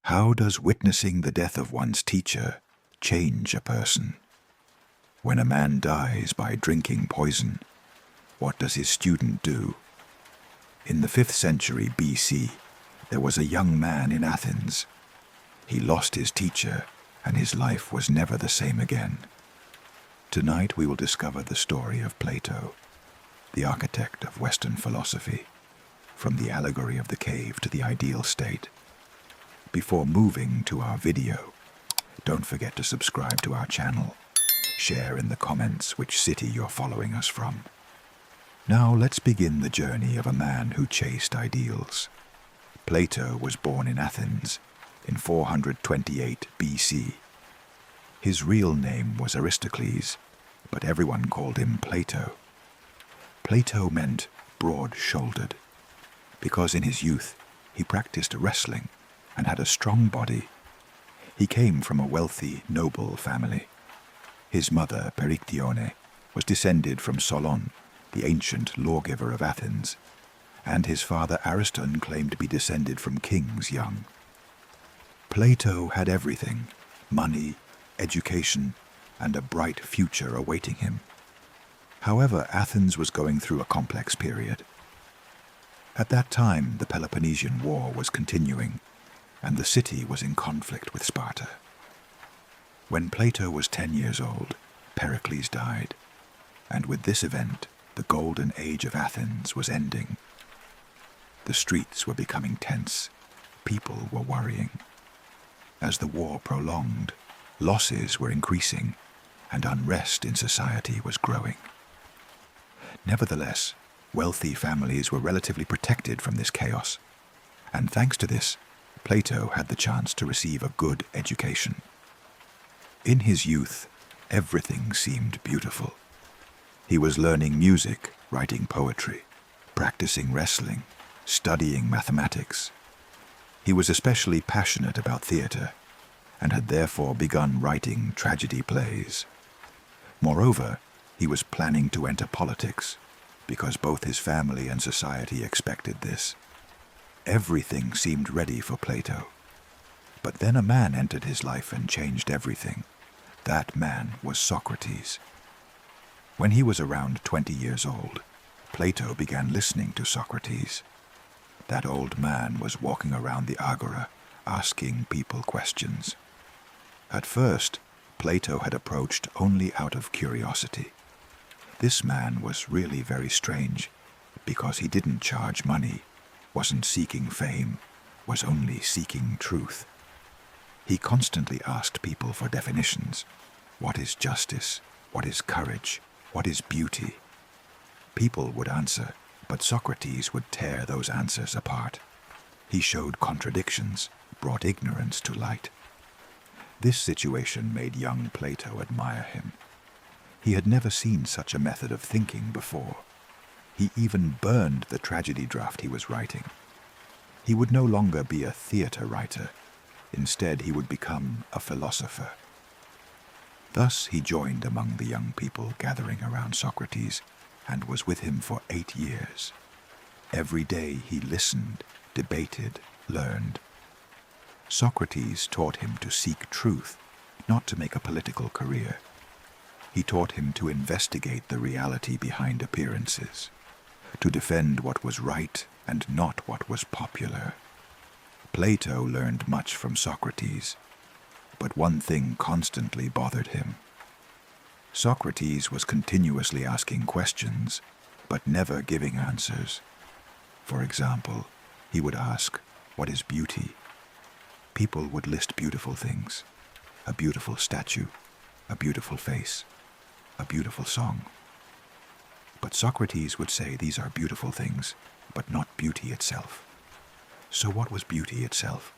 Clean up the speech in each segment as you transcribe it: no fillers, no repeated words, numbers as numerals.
How does witnessing the death of one's teacher change a person? When a man dies by drinking poison, what does his student do? In the 5th century BC, there was a young man in Athens. He lost his teacher, and his life was never the same again. Tonight we will discover the story of Plato, the architect of Western philosophy, from the allegory of the cave to the ideal state. Before moving to our video, don't forget to subscribe to our channel. Share in the comments which city you're following us from. Now let's begin the journey of a man who chased ideals. Plato was born in Athens in 428 BC. His real name was Aristocles, but everyone called him Plato. Plato meant broad-shouldered, because in his youth he practiced wrestling and had a strong body. He came from a wealthy, noble family. His mother, Perictione, was descended from Solon, the ancient lawgiver of Athens, and his father Ariston claimed to be descended from kings young. Plato had everything: money, education, and a bright future awaiting him. However, Athens was going through a complex period. At that time, the Peloponnesian War was continuing, and the city was in conflict with Sparta. When Plato was 10 years old, Pericles died, and with this event, the golden age of Athens was ending. The streets were becoming tense. People were worrying. As the war prolonged, losses were increasing, and unrest in society was growing. Nevertheless, wealthy families were relatively protected from this chaos, and thanks to this, Plato had the chance to receive a good education. In his youth, everything seemed beautiful. He was learning music, writing poetry, practicing wrestling, studying mathematics. He was especially passionate about theater, and had therefore begun writing tragedy plays. Moreover, he was planning to enter politics, because both his family and society expected this. Everything seemed ready for Plato. But then a man entered his life and changed everything. That man was Socrates. When he was around 20 years old, Plato began listening to Socrates. That old man was walking around the agora, asking people questions. At first, Plato had approached only out of curiosity. This man was really very strange, because he didn't charge money, wasn't seeking fame, was only seeking truth. He constantly asked people for definitions. What is justice? What is courage? What is beauty? People would answer, but Socrates would tear those answers apart. He showed contradictions, brought ignorance to light. This situation made young Plato admire him. He had never seen such a method of thinking before. He even burned the tragedy draft he was writing. He would no longer be a theater writer. Instead, he would become a philosopher. Thus, he joined among the young people gathering around Socrates and was with him for 8 years. Every day he listened, debated, learned. Socrates taught him to seek truth, not to make a political career. He taught him to investigate the reality behind appearances, to defend what was right and not what was popular. Plato learned much from Socrates, but one thing constantly bothered him. Socrates was continuously asking questions, but never giving answers. For example, he would ask, "What is beauty?" People would list beautiful things: a beautiful statue, a beautiful face, a beautiful song. But Socrates would say these are beautiful things, but not beauty itself. So what was beauty itself?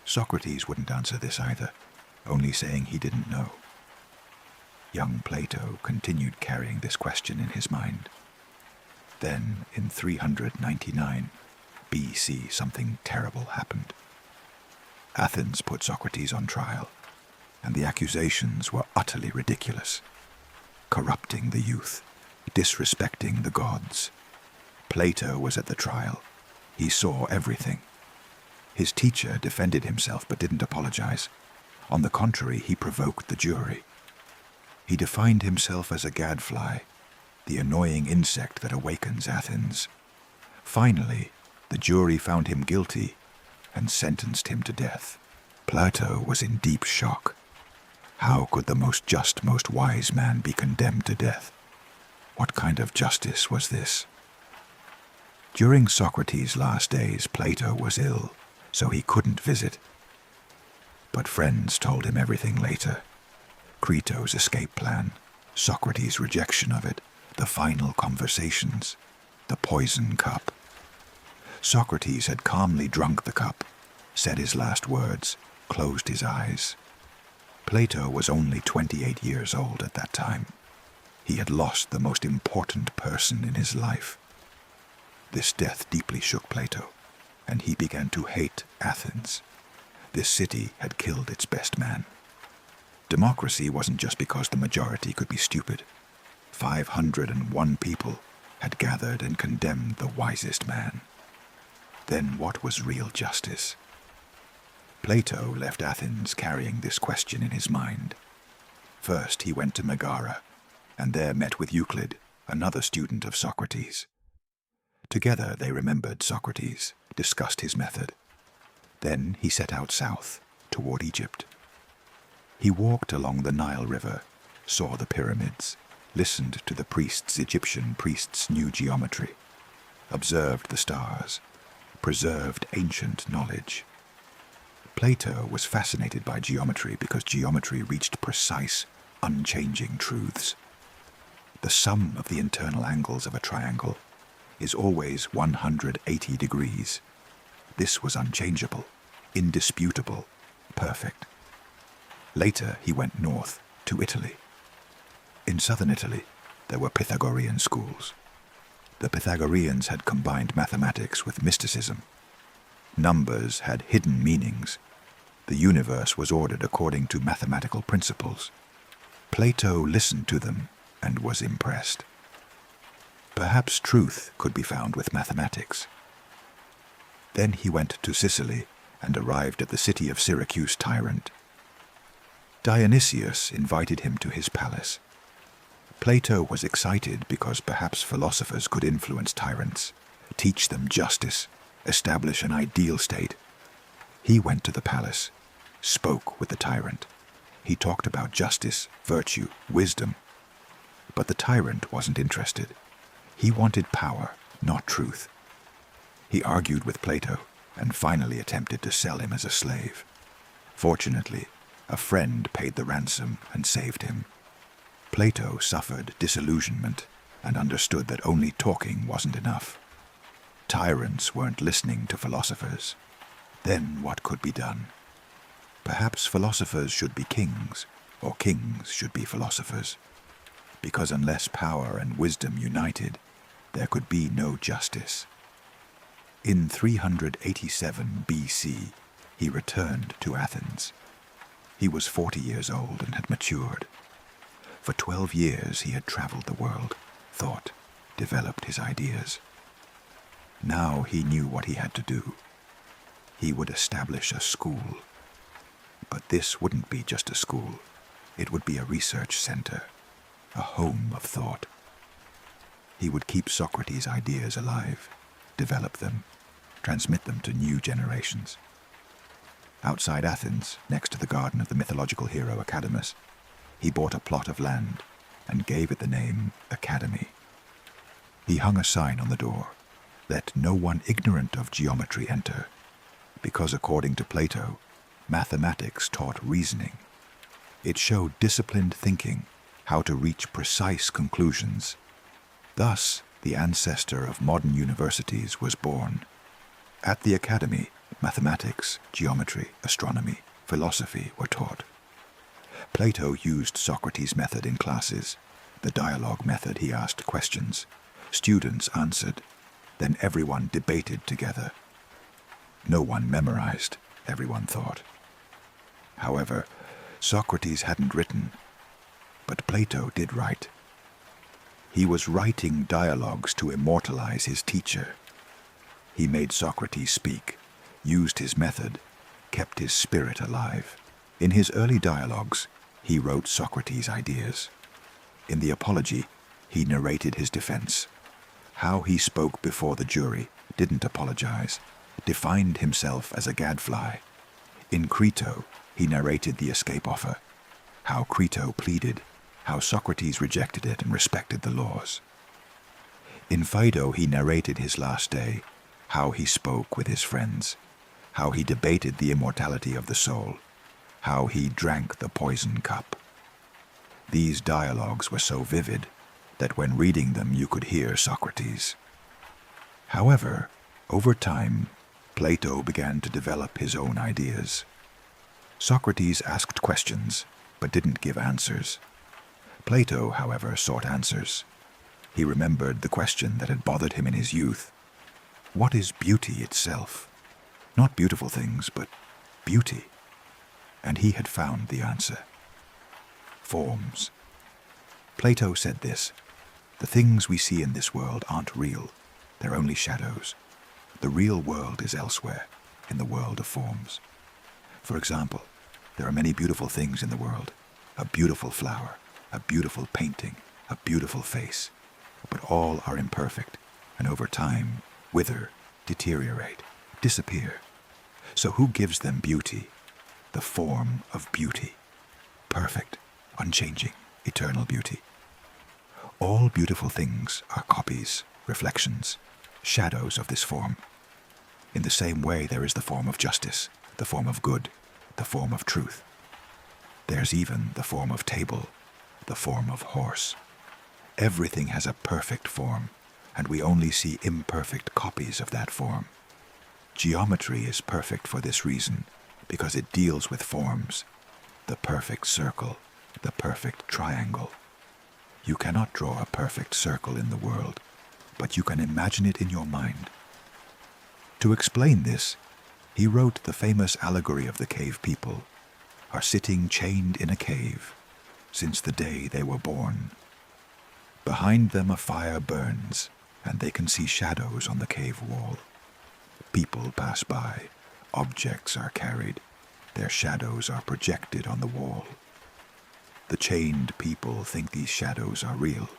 Socrates wouldn't answer this either, only saying he didn't know. Young Plato continued carrying this question in his mind. Then, in 399 BC, something terrible happened. Athens put Socrates on trial, and the accusations were utterly ridiculous. Corrupting the youth, disrespecting the gods. Plato was at the trial. He saw everything. His teacher defended himself but didn't apologize. On the contrary, he provoked the jury. He defined himself as a gadfly, the annoying insect that awakens Athens. Finally, the jury found him guilty and sentenced him to death. Plato was in deep shock. How could the most just, most wise man be condemned to death? What kind of justice was this? During Socrates' last days, Plato was ill, so he couldn't visit. But friends told him everything later. Crito's escape plan, Socrates' rejection of it, the final conversations, the poison cup. Socrates had calmly drunk the cup, said his last words, closed his eyes. Plato was only 28 years old at that time. He had lost the most important person in his life. This death deeply shook Plato, and he began to hate Athens. This city had killed its best man. Democracy wasn't just because the majority could be stupid. 501 people had gathered and condemned the wisest man. Then what was real justice? Plato left Athens carrying this question in his mind. First he went to Megara, and there met with Euclid, another student of Socrates. Together they remembered Socrates, discussed his method. Then he set out south, toward Egypt. He walked along the Nile River, saw the pyramids, listened to the Egyptian priests' new geometry, observed the stars, preserved ancient knowledge. Plato was fascinated by geometry because geometry reached precise, unchanging truths. The sum of the internal angles of a triangle is always 180 degrees. This was unchangeable, indisputable, perfect. Later he went north to Italy. In southern Italy, there were Pythagorean schools. The Pythagoreans had combined mathematics with mysticism. Numbers had hidden meanings. The universe was ordered according to mathematical principles. Plato listened to them and was impressed. Perhaps truth could be found with mathematics. Then he went to Sicily and arrived at the city of Syracuse tyrant. Dionysius invited him to his palace. Plato was excited because perhaps philosophers could influence tyrants, teach them justice, establish an ideal state. He went to the palace, spoke with the tyrant. He talked about justice, virtue, wisdom. But the tyrant wasn't interested. He wanted power, not truth. He argued with Plato and finally attempted to sell him as a slave. Fortunately, a friend paid the ransom and saved him. Plato suffered disillusionment and understood that only talking wasn't enough. Tyrants weren't listening to philosophers. Then what could be done? Perhaps philosophers should be kings, or kings should be philosophers. Because unless power and wisdom united, there could be no justice. In 387 BC, he returned to Athens. He was 40 years old and had matured. For 12 years he had traveled the world, thought, developed his ideas. Now he knew what he had to do. He would establish a school. But this wouldn't be just a school. It would be a research center, a home of thought. He would keep Socrates' ideas alive, develop them, transmit them to new generations. Outside Athens, next to the garden of the mythological hero Academus, he bought a plot of land and gave it the name Academy. He hung a sign on the door, "Let no one ignorant of geometry enter," because according to Plato, mathematics taught reasoning. It showed disciplined thinking, how to reach precise conclusions. Thus, the ancestor of modern universities was born. At the Academy, mathematics, geometry, astronomy, philosophy were taught. Plato used Socrates' method in classes. The dialogue method, he asked questions. Students answered. Then everyone debated together. No one memorized, everyone thought. However, Socrates hadn't written, but Plato did write. He was writing dialogues to immortalize his teacher. He made Socrates speak, used his method, kept his spirit alive. In his early dialogues, he wrote Socrates' ideas. In the Apology, he narrated his defense. How he spoke before the jury, didn't apologize, defined himself as a gadfly. In Crito, he narrated the escape offer, how Crito pleaded, how Socrates rejected it and respected the laws. In Phaedo, he narrated his last day, how he spoke with his friends, how he debated the immortality of the soul, how he drank the poison cup. These dialogues were so vivid that when reading them you could hear Socrates. However, over time, Plato began to develop his own ideas. Socrates asked questions, but didn't give answers. Plato, however, sought answers. He remembered the question that had bothered him in his youth. What is beauty itself? Not beautiful things, but beauty. And he had found the answer. Forms. Plato said this: the things we see in this world aren't real, they're only shadows. The real world is elsewhere, in the world of forms. For example, there are many beautiful things in the world. A beautiful flower, a beautiful painting, a beautiful face. But all are imperfect, and over time wither, deteriorate, disappear. So who gives them beauty? The form of beauty. Perfect, unchanging, eternal beauty. All beautiful things are copies, reflections, shadows of this form. In the same way there is the form of justice, the form of good, the form of truth. There's even the form of table, the form of horse. Everything has a perfect form, and we only see imperfect copies of that form. Geometry is perfect for this reason, because it deals with forms. The perfect circle, the perfect triangle. You cannot draw a perfect circle in the world, but you can imagine it in your mind. To explain this, he wrote the famous allegory of the cave people, are sitting chained in a cave since the day they were born. Behind them a fire burns, and they can see shadows on the cave wall. People pass by, objects are carried, their shadows are projected on the wall. The chained people think these shadows are real,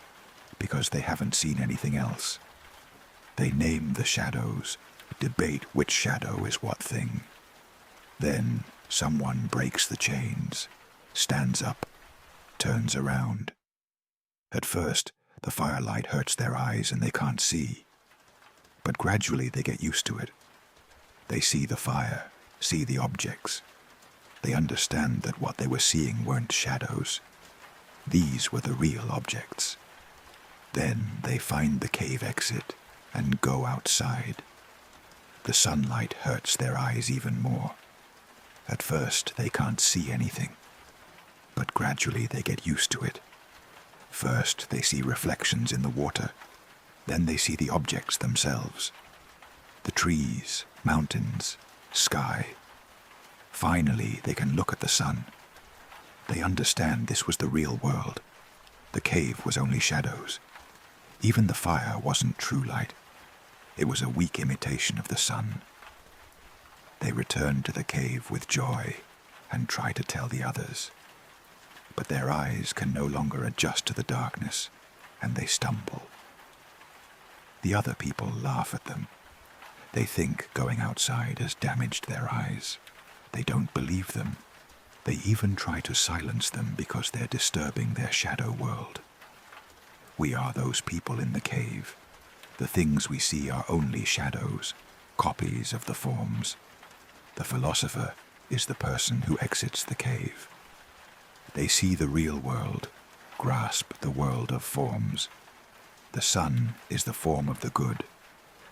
because they haven't seen anything else. They name the shadows, debate which shadow is what thing. Then someone breaks the chains, stands up, turns around. At first, the firelight hurts their eyes and they can't see. But gradually they get used to it. They see the fire, see the objects. They understand that what they were seeing weren't shadows. These were the real objects. Then they find the cave exit and go outside. The sunlight hurts their eyes even more. At first they can't see anything, but gradually they get used to it. First they see reflections in the water, then they see the objects themselves. The trees, mountains, sky. Finally they can look at the sun. They understand this was the real world. The cave was only shadows. Even the fire wasn't true light. It was a weak imitation of the sun. They return to the cave with joy and try to tell the others. But their eyes can no longer adjust to the darkness, and they stumble. The other people laugh at them. They think going outside has damaged their eyes. They don't believe them. They even try to silence them because they're disturbing their shadow world. We are those people in the cave. The things we see are only shadows, copies of the forms. The philosopher is the person who exits the cave. They see the real world, grasp the world of forms. The sun is the form of the good,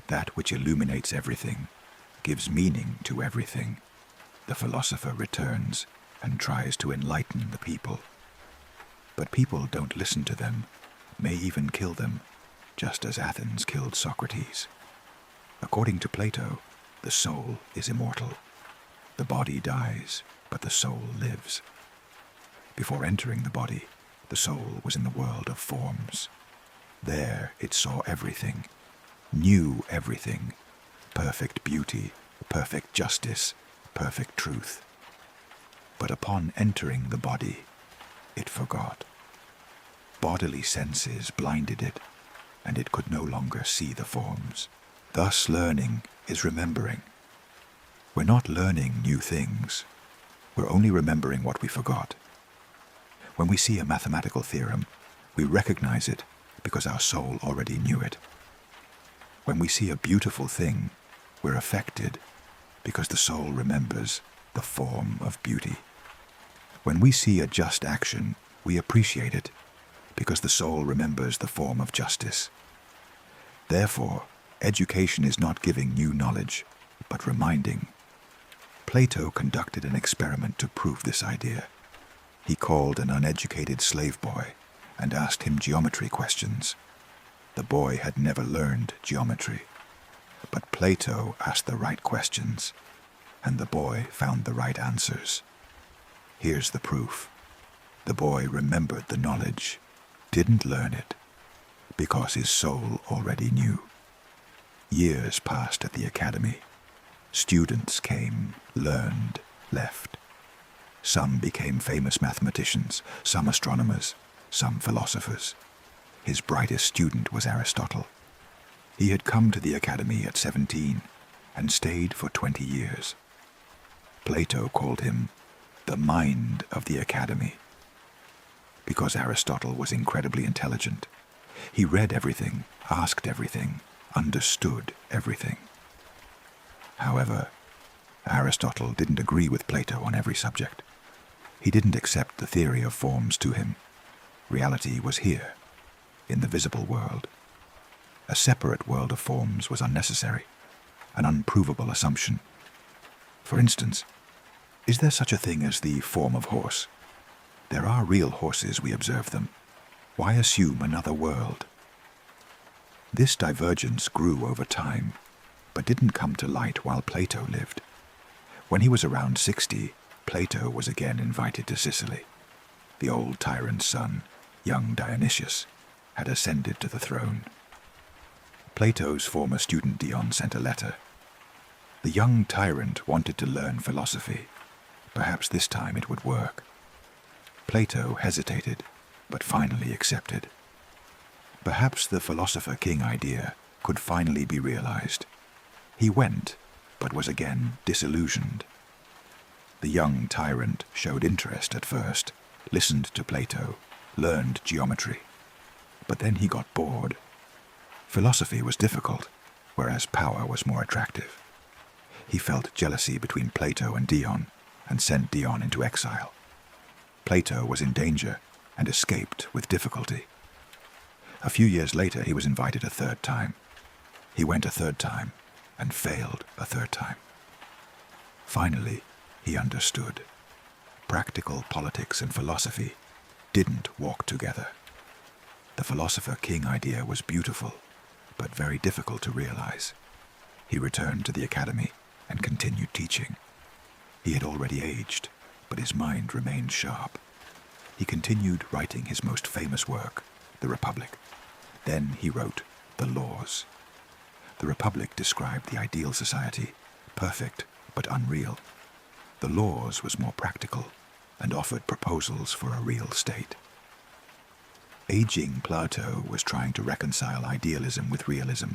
that which illuminates everything, gives meaning to everything. The philosopher returns and tries to enlighten the people. But people don't listen to them, may even kill them, just as Athens killed Socrates. According to Plato, the soul is immortal. The body dies, but the soul lives. Before entering the body, the soul was in the world of forms. There it saw everything, knew everything, perfect beauty, perfect justice, perfect truth. But upon entering the body, it forgot. Bodily senses blinded it, and it could no longer see the forms. Thus learning is remembering. We're not learning new things. We're only remembering what we forgot. When we see a mathematical theorem, we recognize it because our soul already knew it. When we see a beautiful thing, we're affected because the soul remembers the form of beauty. When we see a just action, we appreciate it because the soul remembers the form of justice. Therefore, education is not giving new knowledge, but reminding. Plato conducted an experiment to prove this idea. He called an uneducated slave boy and asked him geometry questions. The boy had never learned geometry, but Plato asked the right questions, and the boy found the right answers. Here's the proof. The boy remembered the knowledge, didn't learn it, because his soul already knew. Years passed at the Academy. Students came, learned, left. Some became famous mathematicians, some astronomers, some philosophers. His brightest student was Aristotle. He had come to the Academy at 17 and stayed for 20 years. Plato called him the mind of the Academy. Because Aristotle was incredibly intelligent, he read everything, asked everything, understood everything. However, Aristotle didn't agree with Plato on every subject. He didn't accept the theory of forms to him. Reality was here, in the visible world. A separate world of forms was unnecessary, an unprovable assumption. For instance, is there such a thing as the form of horse? There are real horses, we observe them. Why assume another world? This divergence grew over time, but didn't come to light while Plato lived. When he was around 60, Plato was again invited to Sicily. The old tyrant's son, young Dionysius, had ascended to the throne. Plato's former student Dion sent a letter. The young tyrant wanted to learn philosophy. Perhaps this time it would work. Plato hesitated, but finally accepted. Perhaps the philosopher-king idea could finally be realized. He went, but was again disillusioned. The young tyrant showed interest at first, listened to Plato, learned geometry. But then he got bored. Philosophy was difficult, whereas power was more attractive. He felt jealousy between Plato and Dion, and sent Dion into exile. Plato was in danger and escaped with difficulty. A few years later, he was invited a third time. He went a third time and failed a third time. Finally, he understood. Practical politics and philosophy didn't walk together. The philosopher-king idea was beautiful, but very difficult to realize. He returned to the Academy and continued teaching. He had already aged, but his mind remained sharp. He continued writing his most famous work, The Republic. Then he wrote The Laws. The Republic described the ideal society, perfect but unreal. The Laws was more practical and offered proposals for a real state. Aging Plato was trying to reconcile idealism with realism.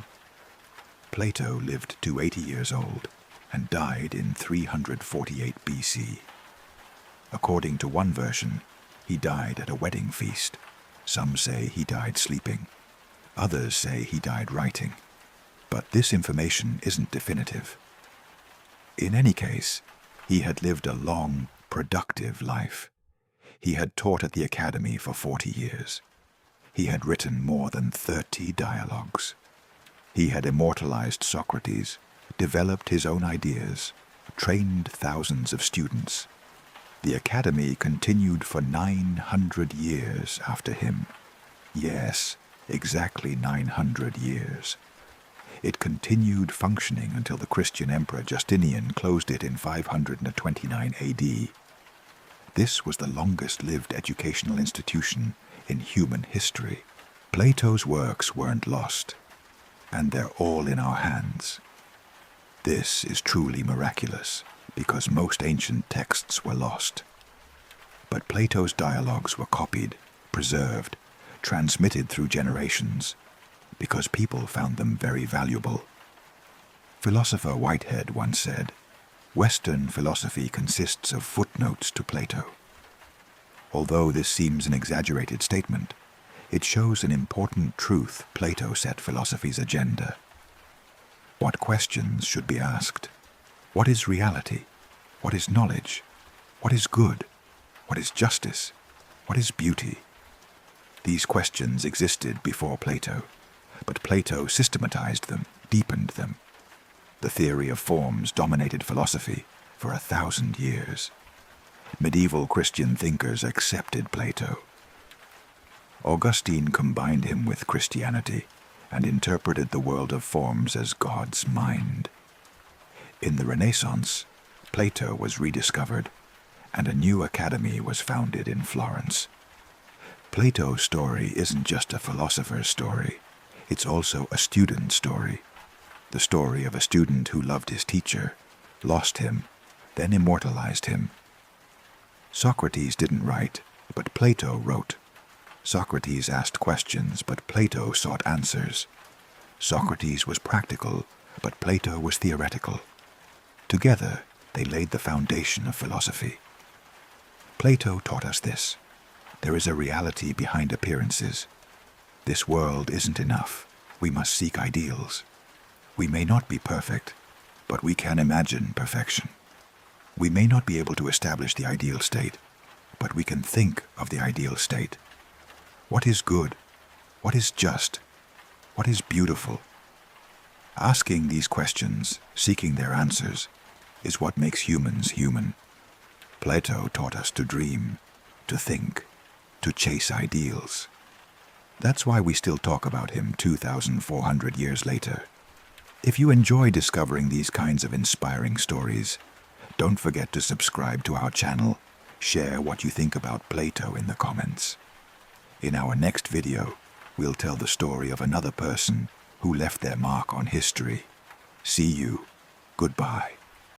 Plato lived to 80 years old and died in 348 BC. According to one version, he died at a wedding feast. Some say he died sleeping. Others say he died writing. But this information isn't definitive. In any case, he had lived a long, productive life. He had taught at the Academy for 40 years. He had written more than 30 dialogues. He had immortalized Socrates, developed his own ideas, trained thousands of students. The Academy continued for 900 years after him. Yes, exactly 900 years. It continued functioning until the Christian Emperor Justinian closed it in 529 AD. This was the longest-lived educational institution in human history. Plato's works weren't lost, and they're all in our hands. This is truly miraculous, because most ancient texts were lost. But Plato's dialogues were copied, preserved, transmitted through generations, because people found them very valuable. Philosopher Whitehead once said, "Western philosophy consists of footnotes to Plato." Although this seems an exaggerated statement, it shows an important truth Plato set philosophy's agenda. What questions should be asked? What is reality? What is knowledge? What is good? What is justice? What is beauty? These questions existed before Plato, but Plato systematized them, deepened them. The theory of forms dominated philosophy for 1,000 years. Medieval Christian thinkers accepted Plato. Augustine combined him with Christianity and interpreted the world of forms as God's mind. In the Renaissance, Plato was rediscovered, and a new academy was founded in Florence. Plato's story isn't just a philosopher's story, it's also a student story. The story of a student who loved his teacher, lost him, then immortalized him. Socrates didn't write, but Plato wrote. Socrates asked questions, but Plato sought answers. Socrates was practical, but Plato was theoretical. Together, they laid the foundation of philosophy. Plato taught us this. There is a reality behind appearances. This world isn't enough. We must seek ideals. We may not be perfect, but we can imagine perfection. We may not be able to establish the ideal state, but we can think of the ideal state. What is good? What is just? What is beautiful? Asking these questions, seeking their answers, is what makes humans human. Plato taught us to dream, to think, to chase ideals. That's why we still talk about him 2,400 years later. If you enjoy discovering these kinds of inspiring stories, don't forget to subscribe to our channel. Share what you think about Plato in the comments. In our next video, we'll tell the story of another person who left their mark on history. See you. Goodbye.